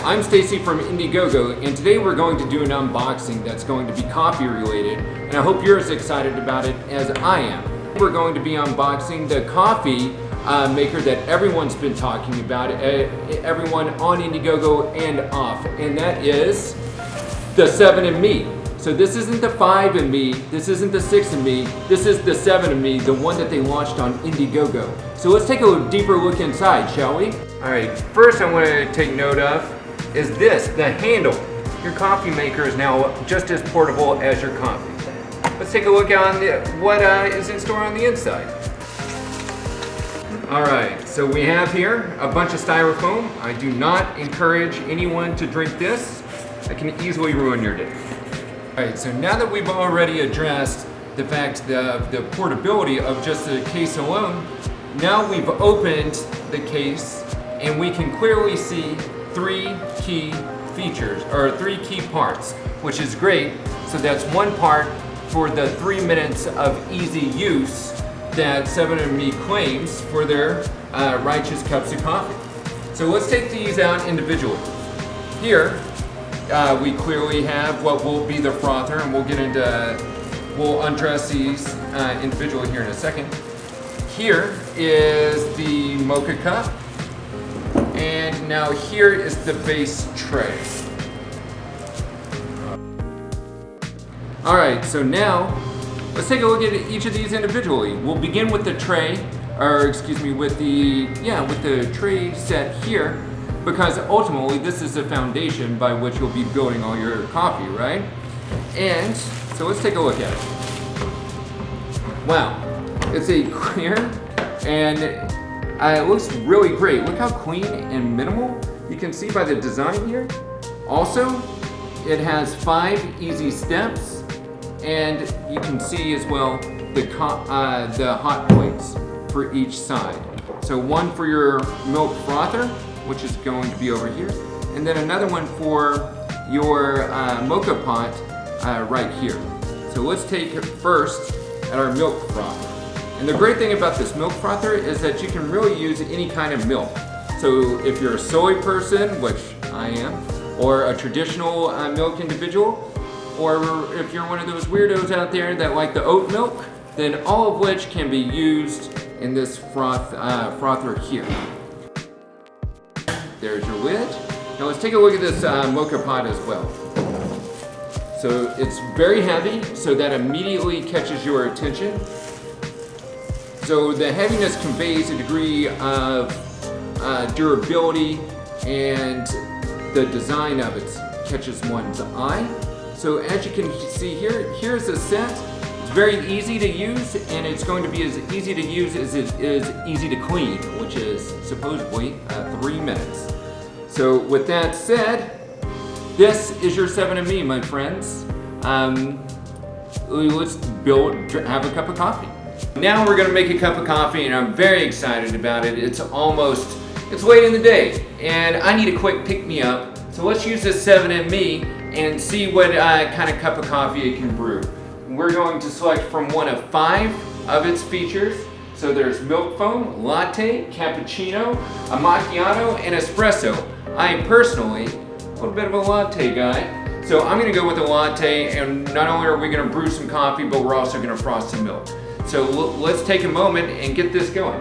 I'm Stacy from Indiegogo, and today we're going to do an unboxing that's going to be coffee related, and I hope you're as excited about it as I am. We're going to be unboxing the coffee maker that everyone's been talking about, everyone on Indiegogo and off, and that is the 7&Me. So this isn't the 5&Me, this isn't the 6&Me, this is the 7&Me, the one that they launched on Indiegogo. So let's take a deeper look inside, shall we? All right, first I want to take note of is this, the handle. Your coffee maker is now just as portable as your coffee. Let's take a look on what is in store on the inside. All right, so we have here a bunch of styrofoam. I do not encourage anyone to drink this. It can easily ruin your day. All right, so now that we've already addressed the fact of the portability of just the case alone, now we've opened the case and we can clearly see three key features, or three key parts, which is great. So that's one part for the 3 minutes of easy use that 7&Me claims for their righteous cups of coffee. So let's take these out individually. Here, we clearly have what will be the frother, and we'll undress these individually here in a second. Here is the mocha cup, and now here is the base tray. All right, so now let's take a look at each of these individually. We'll begin with the tray, or excuse me, with the tray set here, because ultimately this is the foundation by which you'll be building all your coffee, right? And so let's take a look at it. Wow, it's a clear and it looks really great. Look how clean and minimal. You can see by the design here. Also, it has 5 easy steps, and you can see as well the hot plates for each side. So one for your milk frother, which is going to be over here, and then another one for your mocha pot right here. So let's take it first at our milk frother. And the great thing about this milk frother is that you can really use any kind of milk. So if you're a soy person, which I am, or a traditional milk individual, or if you're one of those weirdos out there that like the oat milk, then all of which can be used in this frother here. There's your lid. Now let's take a look at this mocha pot as well. So it's very heavy, so that immediately catches your attention. So the heaviness conveys a degree of durability, and the design of it catches one's eye. So as you can see here, here's the set. It's very easy to use, and it's going to be as easy to use as it is easy to clean, which is supposedly 3 minutes. So with that said, this is your 7&Me, my friends. Let's have a cup of coffee. Now we're gonna make a cup of coffee, and I'm very excited about it. It's late in the day, and I need a quick pick-me-up. So let's use this 7&Me and see what kind of cup of coffee it can brew. We're going to select from one of 5 of its features. So there's milk foam, latte, cappuccino, a macchiato, and espresso. I am personally a little bit of a latte guy. So I'm gonna go with a latte, and not only are we gonna brew some coffee, but we're also gonna frost some milk. So let's take a moment and get this going.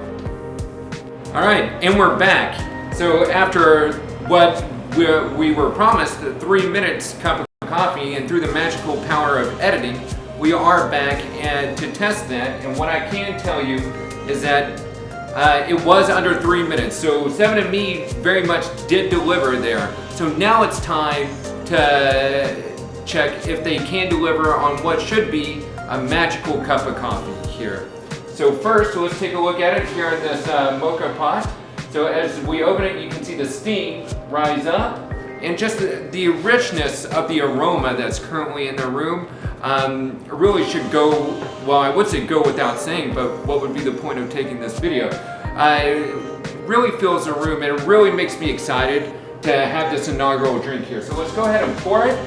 All right, and we're back. So after what we were promised, the 3 minutes cup of coffee, and through the magical power of editing, we are back to test that. And what I can tell you is that it was under 3 minutes. So 7&Me very much did deliver there. So now it's time to check if they can deliver on what should be a magical cup of coffee here. So first, let's take a look at it here in this mocha pot. So as we open it, you can see the steam rise up, and just the richness of the aroma that's currently in the room really should go, well, I would say go without saying, but what would be the point of taking this video? It really fills the room, and it really makes me excited to have this inaugural drink here. So let's go ahead and pour it.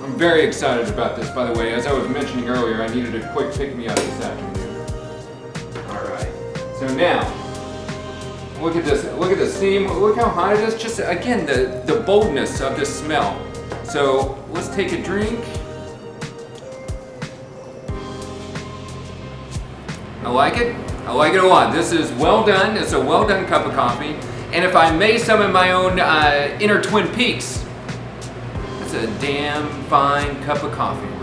I'm very excited about this, by the way. As I was mentioning earlier, I needed a quick pick-me-up this afternoon. All right, so now, Look at this. Look at the steam. Look how hot it is. Just again, the boldness of this smell. So let's take a drink. I like it. I like it a lot. This is well done. It's a well done cup of coffee. And if I may summon my own inner Twin Peaks, that's a damn fine cup of coffee.